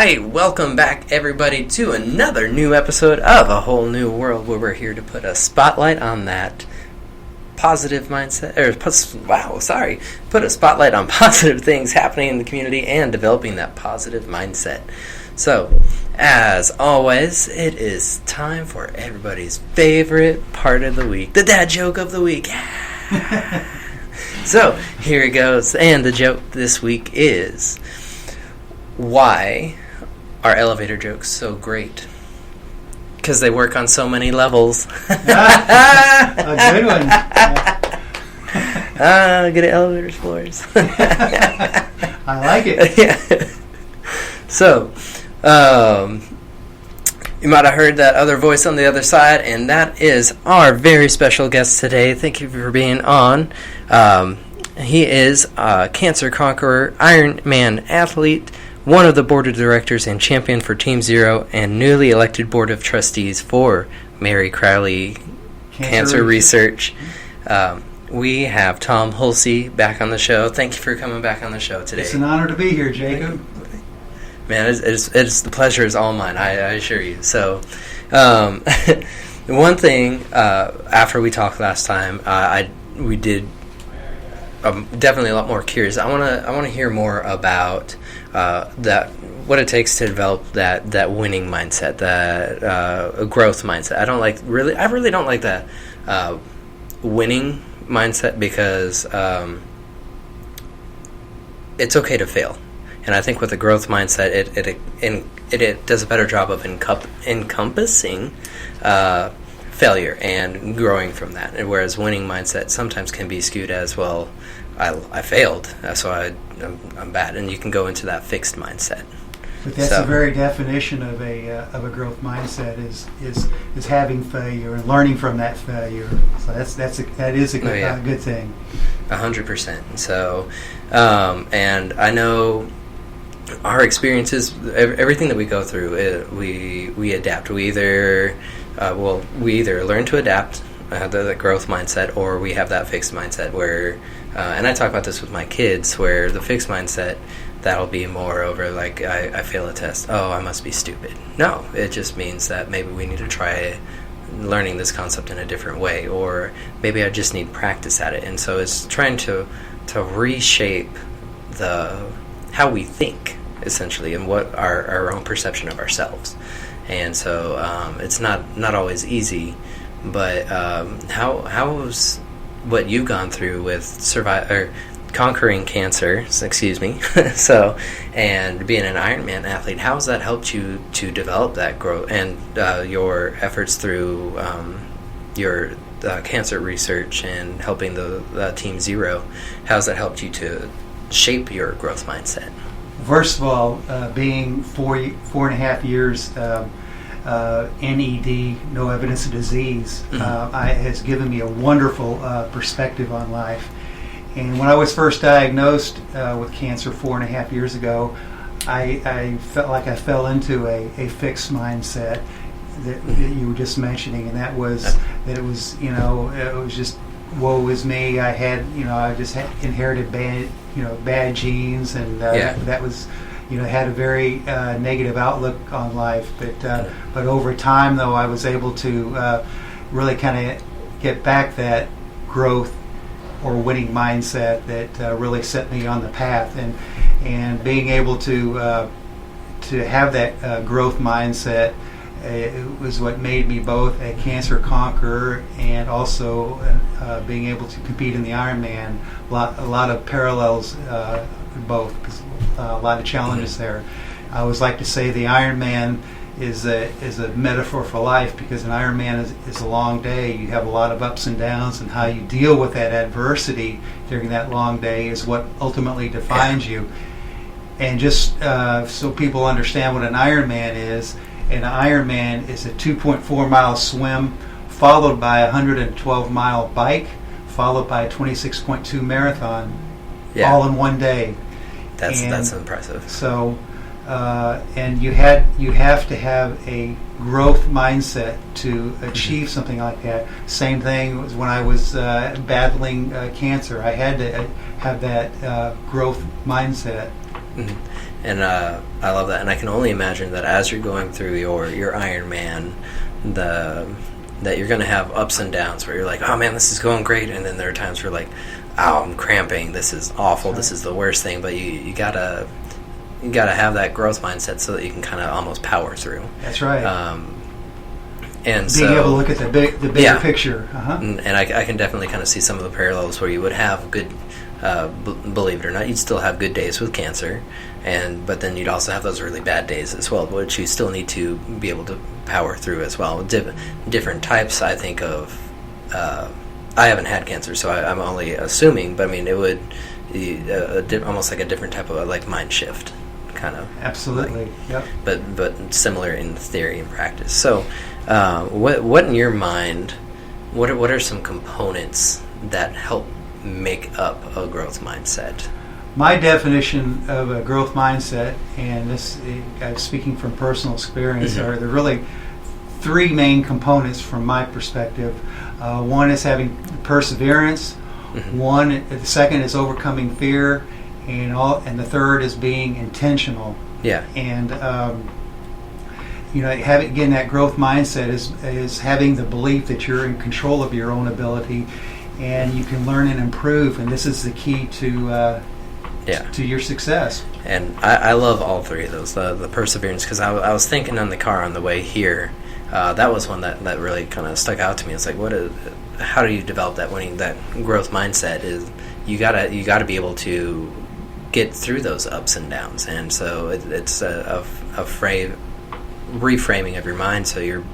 right, welcome back everybody to another new episode of A Whole New World, where we're here to put a spotlight on that positive mindset, put a spotlight on positive things happening in the community and developing that positive mindset. So, as always, it is time for everybody's favorite part of the week, the dad joke of the week. So, here it goes, and the joke this week is, why are elevator jokes so great? Because they work on so many levels. A good one. Good at elevator floors. I like it. Yeah. So, you might have heard that other voice on the other side, and that is our very special guest today. Thank you for being on. He is a cancer conqueror, Ironman athlete, one of the board of directors and champion for Team Zero, and newly elected board of trustees for Mary Crowley Cancer Research. We have Tom Hulsey back on the show. Thank you for coming back on the show today. It's an honor to be here, Jacob. Man, it's the pleasure is all mine, I assure you. So, one thing, after we talked last time, we did... I'm definitely a lot more curious. I want to hear more about what it takes to develop that winning mindset, that growth mindset. I really don't like that winning mindset because it's okay to fail, and I think with the growth mindset, it does a better job of encompassing failure and growing from that. And whereas winning mindset sometimes can be skewed as, well, I failed, so I'm bad, and you can go into that fixed mindset. But that's the very definition of a growth mindset is having failure and learning from that failure. So that is a good thing. 100%. So, and I know our experiences, everything that we go through, we adapt. We either learn to adapt the growth mindset, or we have that fixed mindset where, and I talk about this with my kids, where the fixed mindset, that'll be more over like, I fail a test, oh, I must be stupid. No, it just means that maybe we need to try learning this concept in a different way, or maybe I just need practice at it. And so it's trying to reshape how we think, essentially, and what our own perception of ourselves. And so it's not always easy, but how's what you've gone through with conquering cancer, so, and being an Ironman athlete, how has that helped you to develop that growth and your efforts through your cancer research and helping the Team Zero? How has that helped you to shape your growth mindset? First of all, being 4.5 years NED, no evidence of disease, has given me a wonderful perspective on life. And when I was first diagnosed with cancer 4.5 years ago, I felt like I fell into a fixed mindset that you were just mentioning, and that was that it was just woe is me. I just had inherited bad genes, and that was had a very negative outlook on life. But over time, though, I was able to really kind of get back that growth or winning mindset that really set me on the path, and being able to have that growth mindset, it was what made me both a cancer conqueror and also being able to compete in the Ironman. A lot of parallels, both, because a lot of challenges there. I always like to say the Ironman is a metaphor for life, because an Ironman is a long day. You have a lot of ups and downs, and how you deal with that adversity during that long day is what ultimately defines you. And just so people understand what an Ironman is, an Ironman is a 2.4 mile swim followed by a 112 mile bike followed by a 26.2 marathon, all in one day. That's impressive. So and you have to have a growth mindset to achieve something like that. Same thing was when I was battling cancer. I had to have that growth mindset. Mm-hmm. And I love that, and I can only imagine that as you're going through your Ironman, that you're going to have ups and downs where you're like, oh man, this is going great, and then there are times where you're like, oh, I'm cramping, this is awful, this is the worst thing. But you gotta have that growth mindset so that you can kind of almost power through. That's right. And being able to look at the bigger picture. And I can definitely kind of see some of the parallels where you would have good. Believe it or not, you'd still have good days with cancer, but then you'd also have those really bad days as well, which you still need to be able to power through as well. Different types, I think of. I haven't had cancer, so I'm only assuming, but I mean, it would almost like a different type of like mind shift, kind of. Absolutely. Like, yep. But similar in theory and practice. So, what in your mind? What are some components that help make up a growth mindset? My definition of a growth mindset, and this I'm speaking from personal experience, are there really three main components from my perspective. One is having perseverance. The second is overcoming fear, and the third is being intentional. Yeah. And having that growth mindset is having the belief that you're in control of your own ability, and you can learn and improve, and this is the key to your success. And I love all three of those. The perseverance, because I was thinking on the car on the way here, that was one that really kind of stuck out to me. It's like, how do you develop that growth mindset? Is you gotta be able to get through those ups and downs, and so it's a reframing of your mind, so you're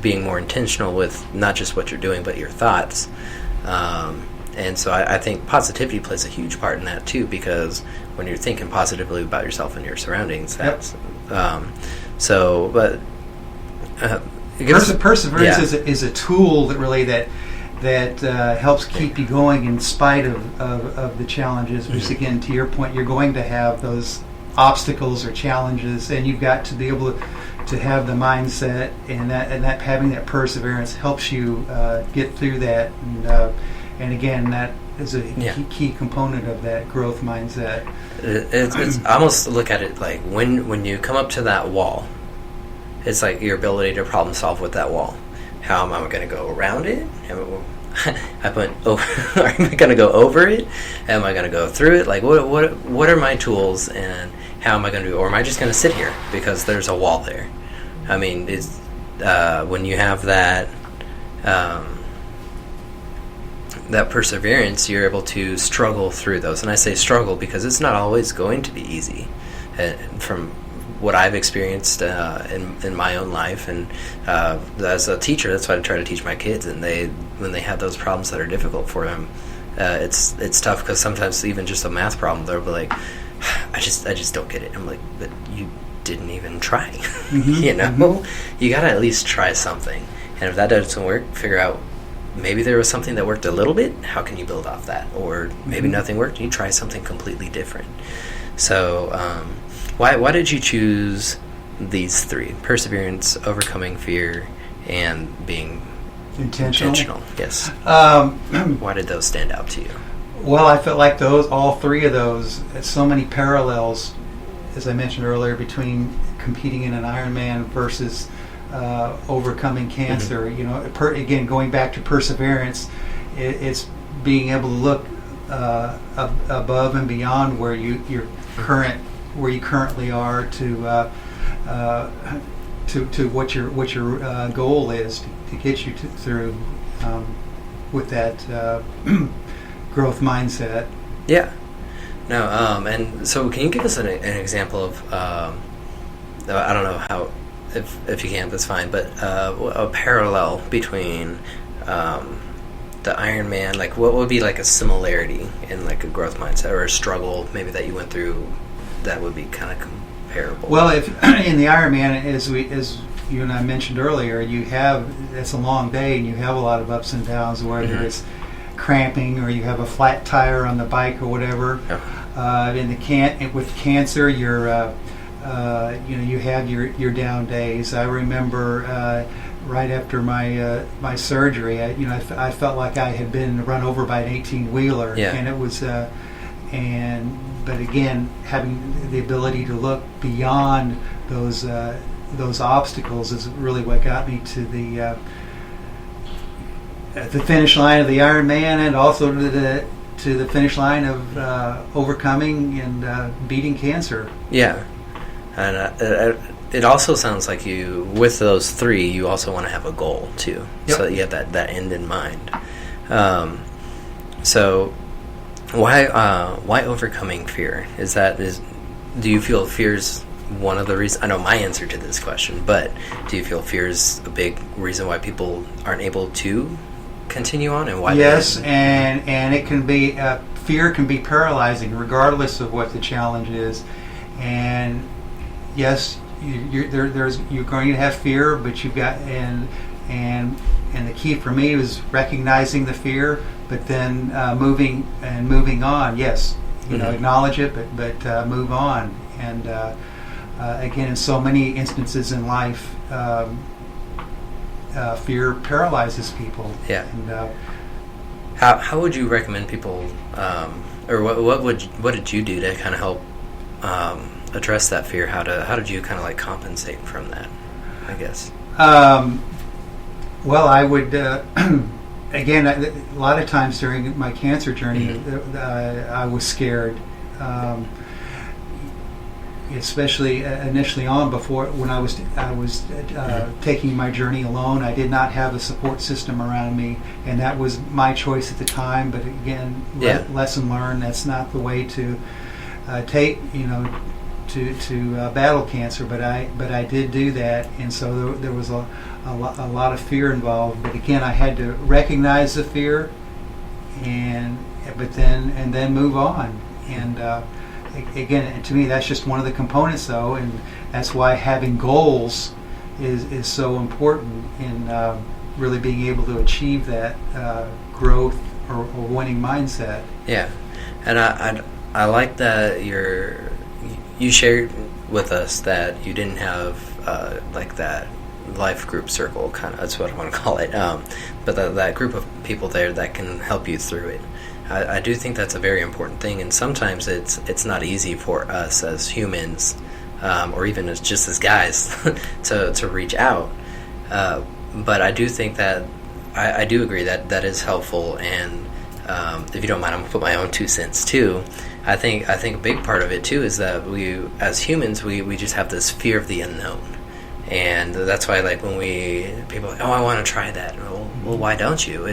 being more intentional with not just what you're doing but your thoughts. And so I think positivity plays a huge part in that too, because when you're thinking positively about yourself and your surroundings, that's perseverance is a tool that helps keep you going in spite of the challenges. Which again, to your point, you're going to have those obstacles or challenges, and you've got to be able to have the mindset, and that having that perseverance helps you get through that. And again, that is a key component of that growth mindset. It's I almost look at it like when you come up to that wall, it's like your ability to problem solve with that wall. How am I going to go around it? Am I going to go over it? Am I going to go through it? Like what are my tools, and how am I going to do it? Or am I just going to sit here because there's a wall there? I mean, it's when you have that that perseverance, you're able to struggle through those. And I say struggle because it's not always going to be easy. From what I've experienced in my own life, and as a teacher, that's what I try to teach my kids. And when they have those problems that are difficult for them, it's tough, because sometimes even just a math problem, they'll be like, I just don't get it. I'm like, but you didn't even try. You got to at least try something. And if that doesn't work, figure out maybe there was something that worked a little bit. How can you build off that? Or maybe nothing worked, and you try something completely different. So why did you choose these three: perseverance, overcoming fear, and being intentional? Yes. Why did those stand out to you? Well, I felt like all three of those, so many parallels, as I mentioned earlier, between competing in an Ironman versus overcoming cancer. Again, going back to perseverance, it's being able to look above and beyond where you currently are to what your goal is to get you through with that growth mindset. Yeah. No. And so, can you give us an example of? I don't know how. If you can, that's fine. But a parallel between the Ironman, like what would be like a similarity in like a growth mindset, or a struggle maybe that you went through that would be kind of comparable? Well, if in the Ironman, as you and I mentioned earlier, it's a long day, and you have a lot of ups and downs, whether it's cramping or you have a flat tire on the bike or whatever. With cancer, you're you have your down days. I remember right after my surgery, I felt like I had been run over by an 18-wheeler, and it was but again, having the ability to look beyond those obstacles is really what got me to the finish line of the Ironman, and also to the finish line of overcoming and beating cancer. Yeah, and it also sounds like with those three, you also want to have a goal too, Yep. so that you have that end in mind. So why overcoming fear? Do you feel fear's one of the reasons? I know my answer to this question, but do you feel fear is a big reason why people aren't able to continue on, and why? Yes, and it can be fear can be paralyzing regardless of what the challenge is. And yes, you're going to have fear, but you've got and the key for me was recognizing the fear, but then moving on. Yes, acknowledge it, but move on. And again, in so many instances in life, fear paralyzes people. Yeah. And how would you recommend people, or what did you do to kind of help address that fear? How did you kind of like compensate from that, I guess? Well, I would again, a lot of times during my cancer journey, I was scared. Especially initially on, before when I was taking my journey alone, I did not have a support system around me, and that was my choice at the time. But again, lesson learned. That's not the way to battle cancer. But I did do that, and so there was a lot of fear involved. But again, I had to recognize the fear, and then move on. And again, to me, that's just one of the components, though, and that's why having goals is so important in really being able to achieve that growth or winning mindset. Yeah, and I like that you shared with us that you didn't have like that life group circle, kind of, that's what I want to call it, but that group of people there that can help you through it. I do think that's a very important thing, and sometimes it's not easy for us as humans, or even just as guys, to reach out. But I do think that I do agree that is helpful, and if you don't mind, I'm gonna put my own 2 cents too. I think a big part of it too is that we, as humans, we just have this fear of the unknown, and that's why, like, when people are like, oh, I want to try that. Well, why don't you?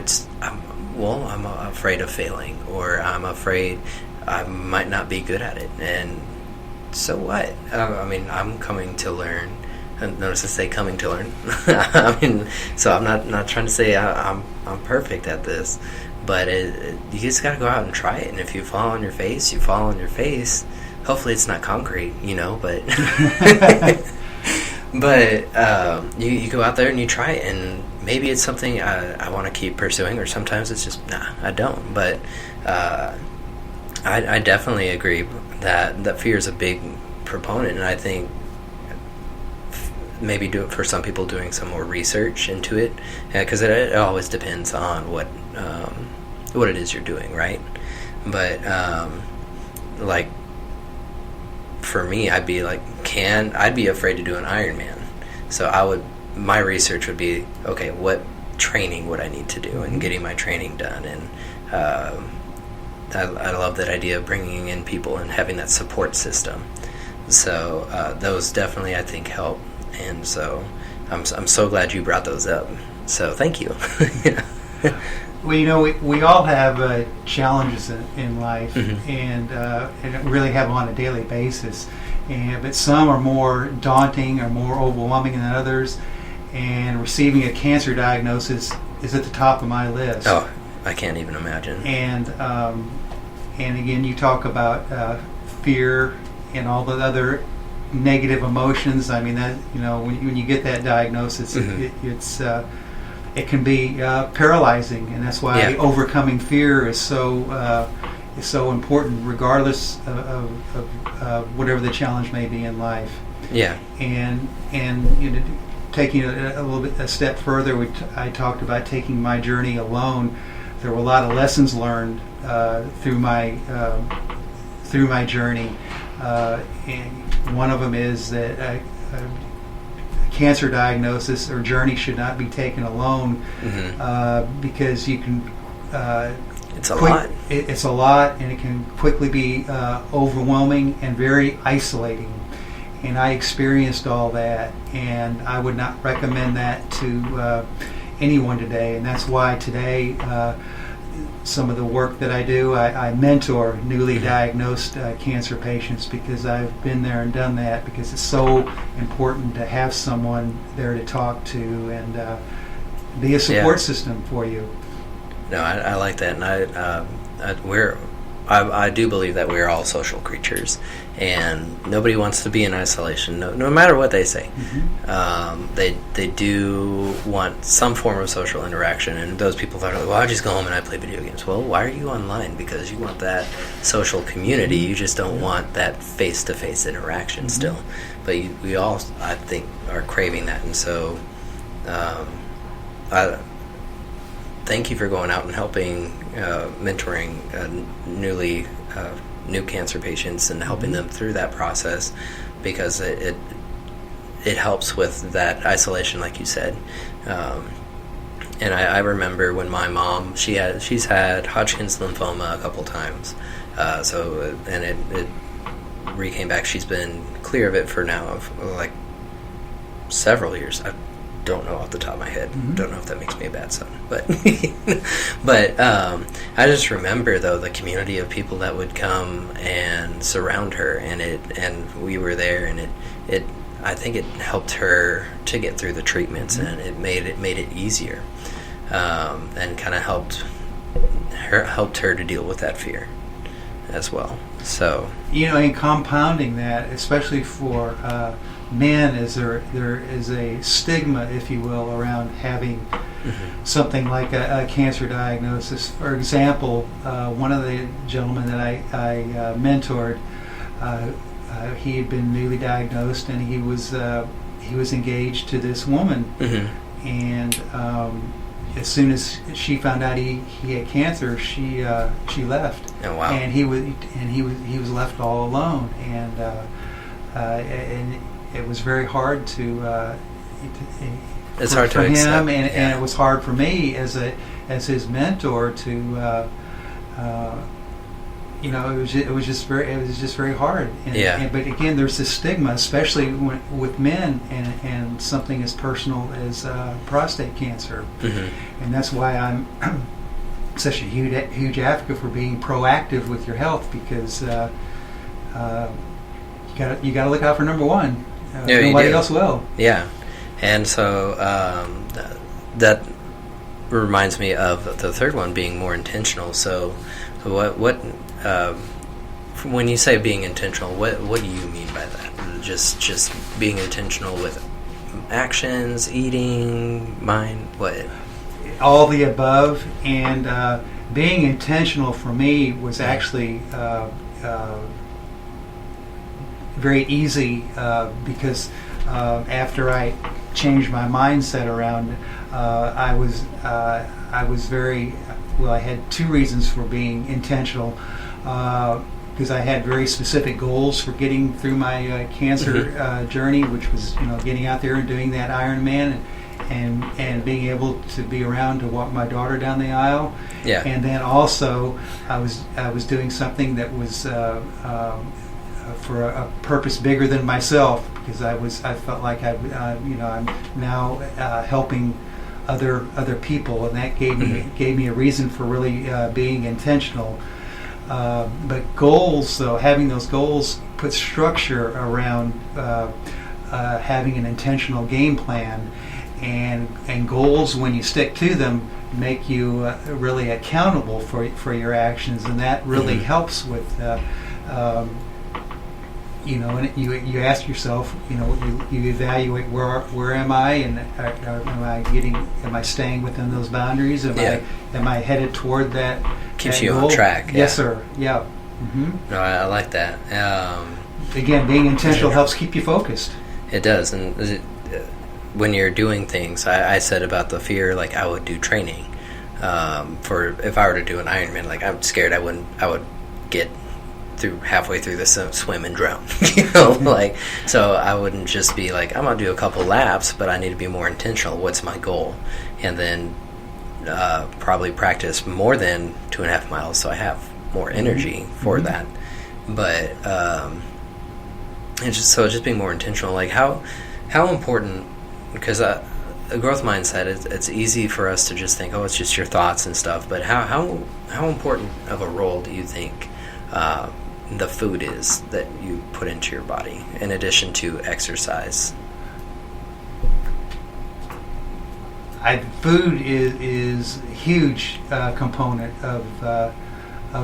I'm afraid of failing, or I'm afraid I might not be good at it. And so what? I mean, I'm coming to learn. And notice I say coming to learn. I mean, so I'm not trying to say I'm perfect at this, but you just got to go out and try it. And if you fall on your face, you fall on your face. Hopefully it's not concrete, but but you go out there and you try it, and maybe it's something I want to keep pursuing, or sometimes it's just, nah, I don't. But I definitely agree that fear is a big proponent, and I think maybe do it for some people, doing some more research into it, because it always depends on what it is you're doing, right? But like for me, I'd be afraid to do an Ironman, so my research would be, okay, what training would I need to do, and getting my training done. And I love that idea of bringing in people and having that support system. So those definitely, I think, help. And so I'm so glad you brought those up. So thank you. Well, we all have challenges in life, and really have them on a daily basis. But some are more daunting or more overwhelming than others. And receiving a cancer diagnosis is at the top of my list. Oh, I can't even imagine. And again, you talk about fear and all the other negative emotions. I mean, that when you get that diagnosis, it can be paralyzing, and that's why overcoming fear is so important, regardless of whatever the challenge may be in life. Yeah. And taking a step further, I talked about taking my journey alone. There were a lot of lessons learned through my through my journey. And one of them is that a cancer diagnosis or journey should not be taken alone, because you can. It's a lot. It's a lot, and it can quickly be overwhelming and very isolating. And I experienced all that, and I would not recommend that to anyone today. And that's why today, some of the work that I do, I mentor newly diagnosed cancer patients, because I've been there and done that, because it's so important to have someone there to talk to and be a support system for you. No, I like that, and I do believe that we're all social creatures, and nobody wants to be in isolation, no matter what they say. They do want some form of social interaction, and those people thought, well, I just go home and I play video games. Well, why are you online? Because you want that social community. You just don't want that face-to-face interaction still. But we all, I think, are craving that, and so thank you for going out and helping, mentoring new cancer patients and helping them through that process, because it helps with that isolation, like you said. And I remember when my mom, she's had Hodgkin's lymphoma a couple times, and it came back. She's been clear of it for now of like several years. I don't know off the top of my head. Don't know if that makes me a bad son, but I just remember though the community of people that would come and surround her, and we were there, and it I think it helped her to get through the treatments, and it made it easier, and kind of helped her to deal with that fear as well. So, in compounding that, especially for men, is there is a stigma, if you will, around having something like a cancer diagnosis. For example, one of the gentlemen that I mentored, he had been newly diagnosed, and he was engaged to this woman, and as soon as she found out he had cancer, she left. Oh, wow. And he was left all alone, and it was very hard for him, and it was hard for me as his mentor to it was just very hard. But again, there's this stigma, especially with men, and something as personal as prostate cancer, and that's why I'm such a huge advocate for being proactive with your health, because you got to look out for number one. Nobody else will. Yeah, and so that reminds me of the third one, being more intentional. So what when you say being intentional, what do you mean by that? Just being intentional with actions, eating, mind, what? All the above. And being intentional for me was actually very easy, because after I changed my mindset around, I was very well. I had two reasons for being intentional, because I had very specific goals for getting through my cancer journey, which was getting out there and doing that Ironman, and being able to be around to walk my daughter down the aisle. Yeah. And then also I was doing something that was for a purpose bigger than myself, because I felt like I'm now helping other people, and that gave me a reason for really being intentional. But goals, though, having those goals put structure around having an intentional game plan, and goals, when you stick to them, make you really accountable for your actions, and that really helps with. And you ask yourself, you evaluate where am I, and am I staying within those boundaries? Am I headed toward that? Keeps that you goal? on track. Yes, sir. Yeah. No, I like that. Again, being intentional helps keep you focused. It does, and when you're doing things, I said about the fear, like I would do training for if I were to do an Ironman, like I'm scared I would get halfway through the swim and drown. You know, like, so I wouldn't just be like, I'm gonna do a couple laps, but I need to be more intentional. What's my goal? And then probably practice more than 2.5 miles, so I have more energy for that. But it's just being more intentional. Like how important, because a growth mindset, it's easy for us to just think, oh, it's just your thoughts and stuff. But how important of a role do you think the food is that you put into your body in addition to exercise? Food is a huge component of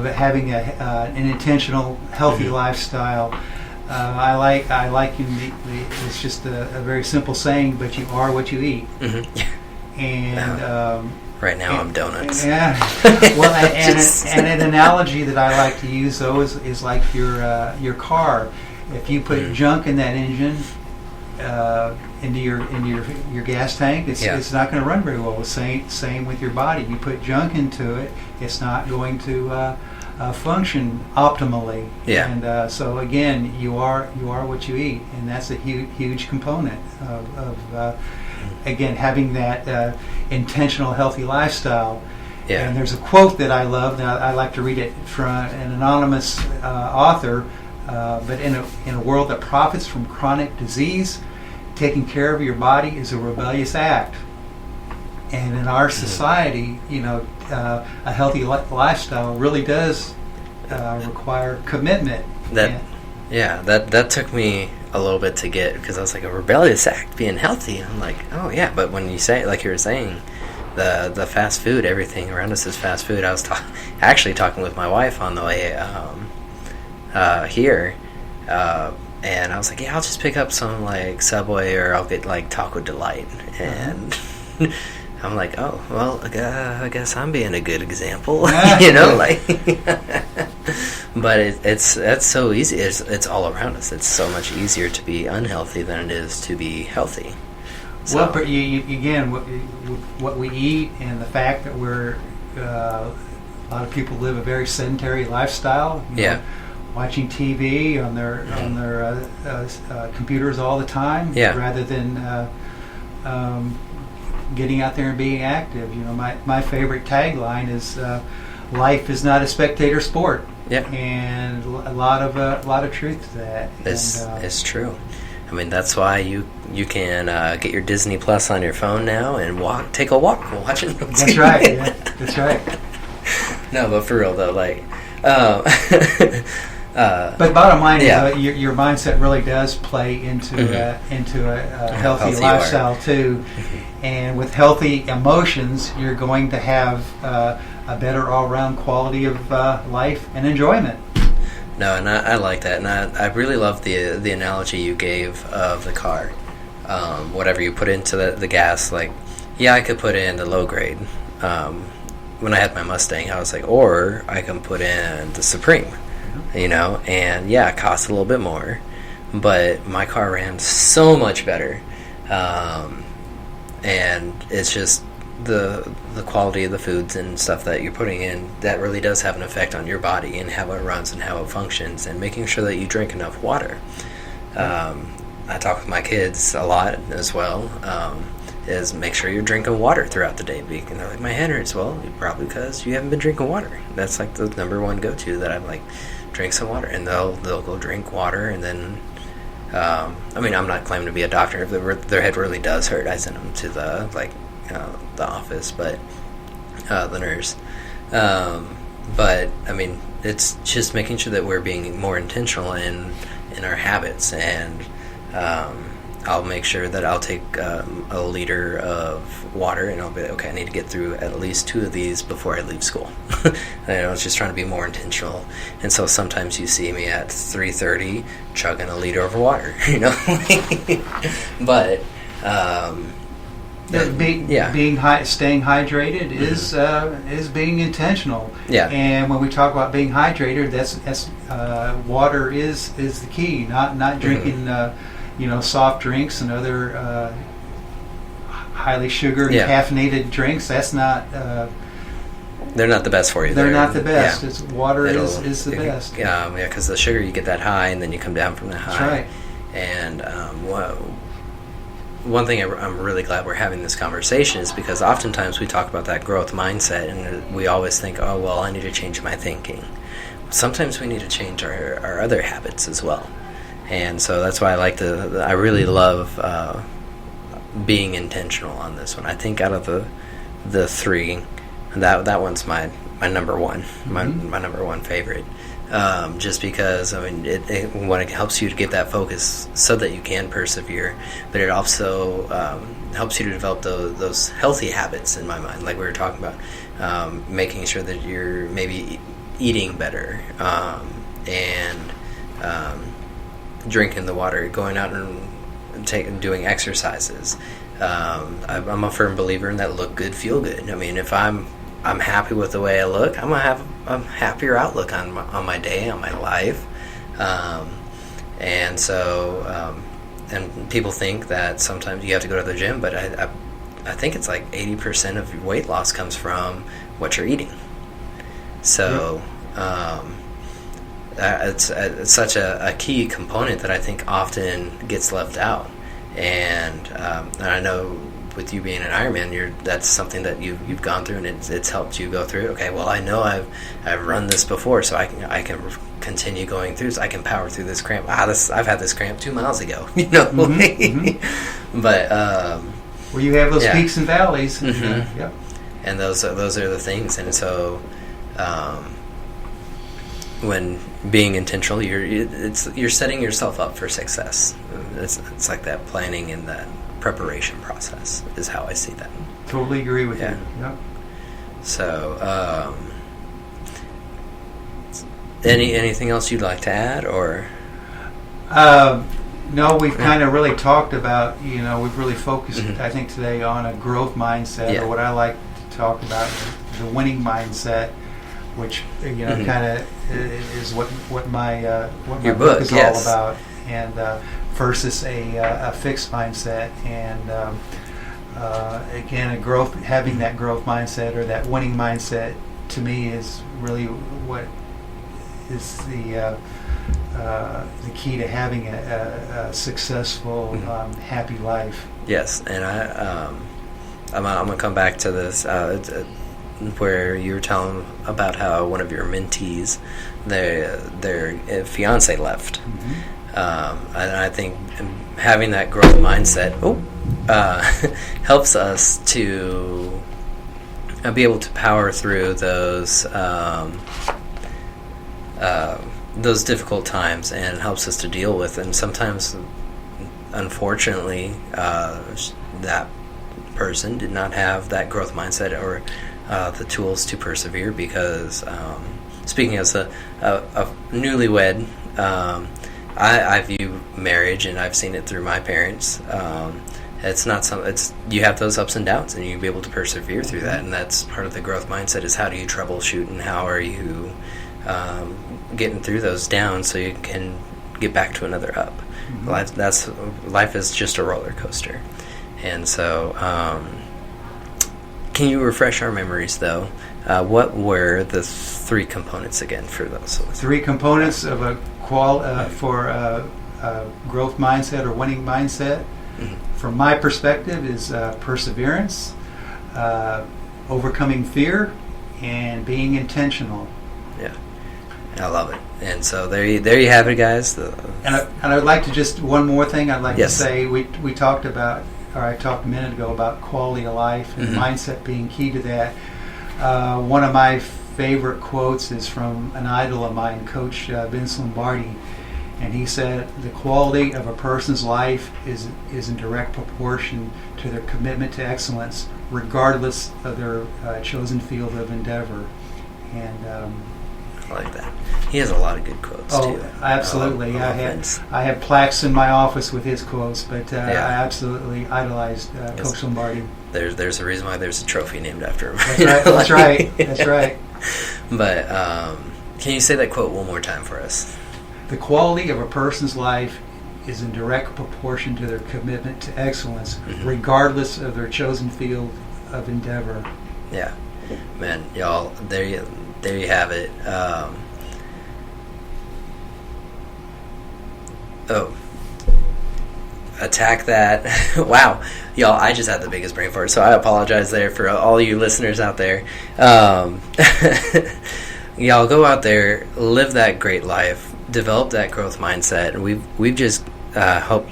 having an intentional, healthy lifestyle. I like it's just a very simple saying, but you are what you eat. And right now I'm donuts. Yeah. Well, and an analogy that I like to use though is like your car. If you put junk in that engine, into your gas tank, it's not going to run very well. Same with your body. You put junk into it, it's not going to function optimally. Yeah. And so again, you are what you eat, and that's a huge component of again having that intentional, healthy lifestyle. Yeah. And there's a quote that I love. Now I like to read it from an anonymous author. But in a world that profits from chronic disease, taking care of your body is a rebellious act. And in our society, a healthy lifestyle really does require commitment. That took me a little bit to get, because I was like, a rebellious act, being healthy. I'm like, oh yeah, but when you say it, like you were saying, the fast food, everything around us is fast food. I was actually talking with my wife on the way here, and I was like, yeah, I'll just pick up some like Subway, or I'll get like Taco Delight, and I'm like, oh well, I guess I'm being a good example. Like but that's so easy. It's all around us. It's so much easier to be unhealthy than it is to be healthy. So. Well, again, what we eat, and the fact that we're a lot of people live a very sedentary lifestyle. Watching TV on their computers all the time, rather than getting out there and being active. My favorite tagline is "Life is not a spectator sport." Yeah, and a lot of truth to that. It's true. I mean, that's why you can get your Disney Plus on your phone now and take a walk while watching. That's right. Yeah, that's right. No, but for real though, like. But bottom line is your mindset really does play into a healthy lifestyle too, and with healthy emotions, you're going to have a better all-round quality of life and enjoyment. No, and I like that, and I really love the analogy you gave of the car. Whatever you put into the gas, like, I could put in the low grade. When I had my Mustang, I was like, or I can put in the Supreme. And it costs a little bit more, but my car ran so much better, and it's just the quality of the foods and stuff that you're putting in that really does have an effect on your body and how it runs and how it functions, and making sure that you drink enough water. I talk with my kids a lot as well, is make sure you're drinking water throughout the day. And they're like, my head hurts. Well, probably because you haven't been drinking water. That's like the number one go-to that I'm like, drink some water, and they'll go drink water, and then I'm not claiming to be a doctor. If their head really does hurt, I send them to the office, but the nurse. But I mean, it's just making sure that we're being more intentional in our habits, and I'll make sure that I'll take a liter of water, and I'll be okay. I need to get through at least 2 of these before I leave school. It's just trying to be more intentional. And so sometimes you see me at 3:30 chugging a liter of water, But staying hydrated is being intentional. Yeah. And when we talk about being hydrated, that's water is the key. Not drinking. Soft drinks and other highly sugared, caffeinated drinks. That's not they're not the best for you. They're not the best. Yeah. It's water is the best. Yeah, because the sugar, you get that high, and then you come down from that high. That's right. And one thing I'm really glad we're having this conversation is because oftentimes we talk about that growth mindset, and we always think, oh, well, I need to change my thinking. Sometimes we need to change our other habits as well. And so that's why I really love being intentional on this one. I think out of the three, that one's my number one, my number one favorite. Just because, I mean, it helps you to get that focus so that you can persevere, but it also helps you to develop those healthy habits, in my mind, like we were talking about, making sure that you're maybe eating better, and drinking the water, going out and doing exercises. I'm a firm believer in that look good, feel good. I mean, if I'm happy with the way I look, I'm gonna have a happier outlook on my day, on my life, and so and people think that sometimes you have to go to the gym, but I think it's like 80% of your weight loss comes from what you're eating. So it's such a key component that I think often gets left out, and I know, with you being an Ironman, that's something that you've gone through, and it's helped you go through. Okay, well, I know I've run this before, so I can continue going through. So I can power through this cramp. I've had this cramp 2 miles ago. But well, you have those peaks and valleys. Yep. And those are the things, and so when being intentional, you're setting yourself up for success. It's like that planning and that preparation process is how I see that. Totally agree with you. Yep. So, anything else you'd like to add, or? No, we've kind of really talked about, we've really focused, I think, today on a growth mindset, or what I like to talk about, the winning mindset, which, kind of is what my book is all about, and versus a fixed mindset, and again, having that growth mindset or that winning mindset, to me, is really what is the key to having a successful, happy life. Yes, and I'm gonna come back to this where you were telling about how one of your mentees, their fiance left. And I think having that growth mindset helps us to be able to power through those difficult times, and helps us to deal with. And sometimes, unfortunately, that person did not have that growth mindset or the tools to persevere, because speaking as a newlywed, I view marriage, and I've seen it through my parents. It's not you have those ups and downs, and you be able to persevere through that, and that's part of the growth mindset. Is how do you troubleshoot, and how are you getting through those downs so you can get back to another up. Life is just a roller coaster, and so can you refresh our memories though? What were the three components again for those? Three components of a for a growth mindset or winning mindset, from my perspective, is perseverance, overcoming fear, and being intentional. Yeah, I love it. And so there you have it, guys. And I'd like to just one more thing. I'd like to say we talked about, or I talked a minute ago about quality of life and mindset being key to that. One of my favorite quotes is from an idol of mine, Coach Vince Lombardi, and he said, "The quality of a person's life is in direct proportion to their commitment to excellence, regardless of their chosen field of endeavor." And I like that. He has a lot of good quotes too. Absolutely. I have plaques in my office with his quotes, but I absolutely idolized Coach Lombardi. There's a reason why there's a trophy named after him. That's right. That's right. But can you say that quote one more time for us? The quality of a person's life is in direct proportion to their commitment to excellence, regardless of their chosen field of endeavor. Yeah. man, y'all, there you have it. Attack that. Wow, y'all, I just had the biggest brain fart, so I apologize there for all you listeners out there. Y'all, go out there, live that great life, develop that growth mindset. And we've just helped.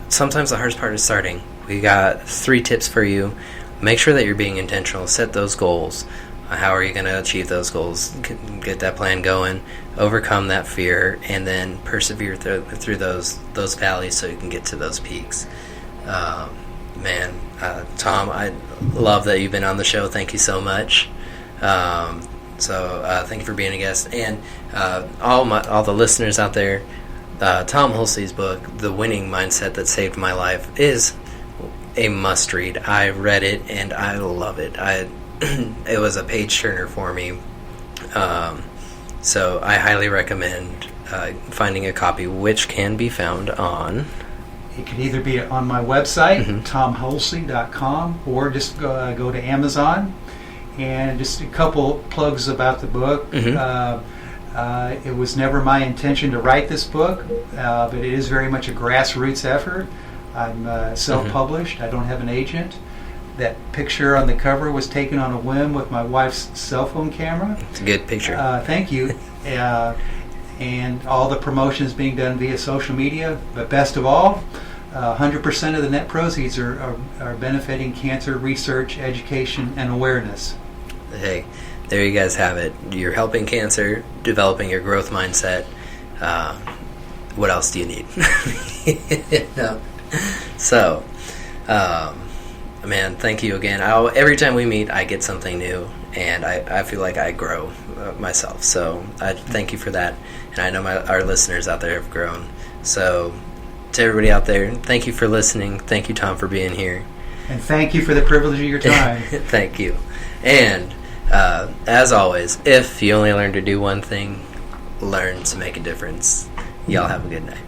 Sometimes the hardest part is starting. We got 3 tips for you. Make sure that you're being intentional. Set those goals. How are you going to achieve those goals? Get that plan going. Overcome that fear, and then persevere through those valleys so you can get to those peaks. Man, Tom, I love that you've been on the show. Thank you so much. So thank you for being a guest, and all the listeners out there. Tom Hulsey's book, The Winning Mindset That Saved My Life, is a must-read. I read it, and I love it. It was a page-turner for me. So I highly recommend finding a copy, which can be found on... It could either be on my website, tomhulsey.com, or just go to Amazon. And just a couple plugs about the book. It was never my intention to write this book, but it is very much a grassroots effort. I'm self-published. I don't have an agent. That picture on the cover was taken on a whim with my wife's cell phone camera. It's a good picture. Thank you. And all the promotions being done via social media. But best of all, 100% of the net proceeds are benefiting cancer research, education, and awareness. Hey, there you guys have it. You're helping cancer, developing your growth mindset. What else do you need? No. So, man, thank you again. Every time we meet, I get something new, and I feel like I grow myself. So I thank you for that, and I know our listeners out there have grown. So to everybody out there, thank you for listening. Thank you, Tom, for being here. And thank you for the privilege of your time. Thank you. And as always, if you only learn to do one thing, learn to make a difference. Y'all have a good night.